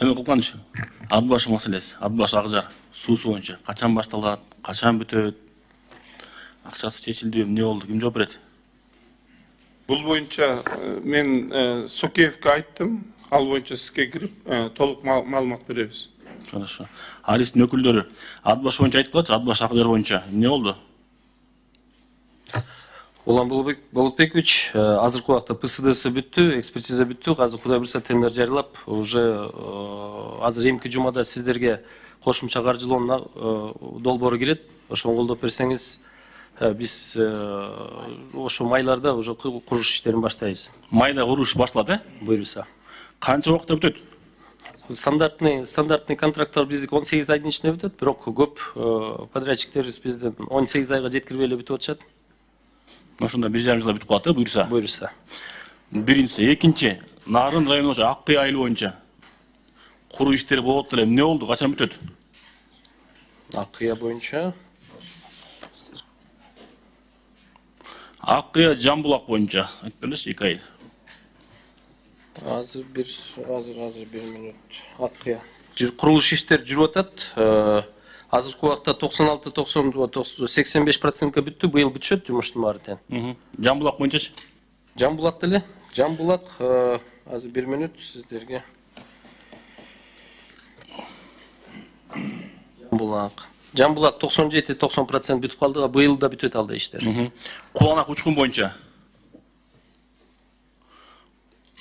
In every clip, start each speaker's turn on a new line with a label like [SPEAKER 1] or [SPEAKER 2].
[SPEAKER 1] Темир Кулканович, ат башы маселеси, ат башы Акжар суусу боюнча качан башталат, качан бүтөт, акчасы чечилди, эмне болду, ким жооп берет?
[SPEAKER 2] Бул боюнча мен Сокеевке айттым, ал боюнча сизге кирип толук маалымат беребиз.
[SPEAKER 1] Хорошо. Алистин өкүлдөрү ат башы боюнча айтып калчы, ат башы Акжар боюнча эмне болду?
[SPEAKER 3] Улан Болотбекович, азыркы убакта ПСДС бүттү, экспертиза бүттү. Азыр Кудай буйрса тендер жарыялап, уже азыр эмки жумада сиздерге кошумча каржылоонун долбоору кирет. Ошону колдоп берсеңиз, биз ошо майларда уже курулуш иштерин баштайбыз.
[SPEAKER 1] Майда курулуш башталат,
[SPEAKER 3] Буйруса.
[SPEAKER 1] Канча убакытта бүтөт?
[SPEAKER 3] Стандартный контракттар биздики 18 айдын ичинде бүтөт, бирок көп подрядчиктерибиз бизден 18 айга жеткирбей эле бүтүп атышат.
[SPEAKER 1] Ошондо 1,5 жылда бүтүп калат, буйруса.
[SPEAKER 3] Буйруса.
[SPEAKER 1] Биринчиси, экинчи, Нарын району боюнча Ак Кыя айылы боюнча куруу иштери болуп атат эле, эмне болду, качан бүтөт?
[SPEAKER 3] Ак Кыя боюнча
[SPEAKER 1] Ак Кыя Жамбулак боюнча айтып береличи, 2 айыл.
[SPEAKER 3] азыр бир мүнөт. Ак Кыя. Курулуш иштери жүрүп атат. Азыркы убакта 86-85% бүттү, быйыл бүтүшөт жумуштун баары тең.
[SPEAKER 1] Жамбулак боюнчачы?
[SPEAKER 3] Жамбулак деле. Жамбулак азыр бир мүнөт сиздерге. Жамбулак 97-90% бүтүп калды, быйыл да бүтөт алда иштер.
[SPEAKER 1] Куланак Учкун боюнча.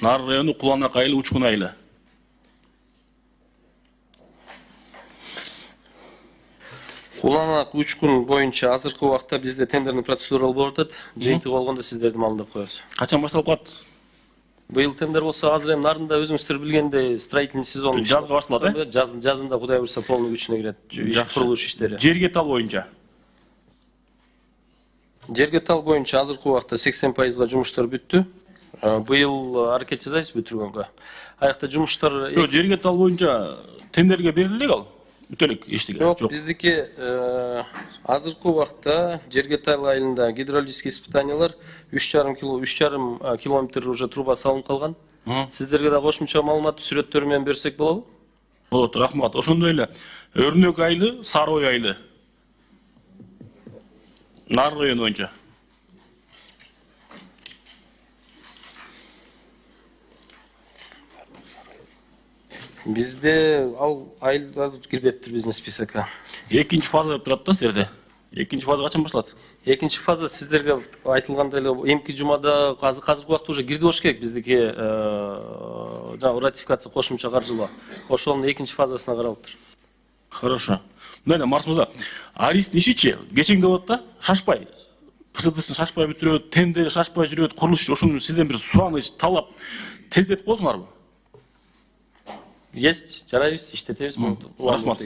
[SPEAKER 1] Нарын району Куланак айылы, Учкун айылы.
[SPEAKER 3] Куланак Учкун боюнча азыркы убакта бизде тендерный процедура болуп атат. Жыйынтыгы болгондо сиздерди маалымдап коебуз.
[SPEAKER 1] Качан башталып калат?
[SPEAKER 3] Быйыл тендер болсо азыр эми Нарында өзүңүздөр билгендей строительный сезон
[SPEAKER 1] жазга башталат,
[SPEAKER 3] Жазында Кудай буйрса полный күчүнө кирет. Курулуш иштери.
[SPEAKER 1] Жерге тал боюнча.
[SPEAKER 3] Жерге тал боюнча азыркы убакта 80%га жумуштар бүттү. Быйыл аракет жасайбыз бүтүргөнгө. Аякта жумуштар
[SPEAKER 1] жерге тал боюнча тендерге берилек ал. Бүтөлүк эчтеке
[SPEAKER 3] жок. Биздики азыркы убакта жерге тал айылында гидрологический испытаниялар 3,5 километр уже труба салынып калган. Сиздерге да кошумча маалымат сүрөттөрү менен берсек болобу?
[SPEAKER 1] Болот, рахмат. Ошондой эле Өрнөк айылы, Сары Ой айылы. Нарын району боюнча.
[SPEAKER 3] Бизде ал айылдар кирбептир биздин списокко.
[SPEAKER 1] Экинчи фаза турат да силерде. Экинчи фаза качан башталат?
[SPEAKER 3] Экинчи фаза сиздерге айтылгандай эле эмки жумада азыркы убакта уже кирди болуш керек биздики ратификация кошумча каржылоо. Ошонун экинчи фазасына каралыптыр.
[SPEAKER 1] Хорошо. Мына Марс мырза, Аристин ишичи кечеңде болот да, шашпай. ПСДСин шашпай бүтүрөт, тендери шашпай жүрөт, курулуш ошону сизден бир сураныч талап тездетип коесуңарбы?
[SPEAKER 3] Есть, жарайбыз, иштетебиз.
[SPEAKER 1] Рахмат.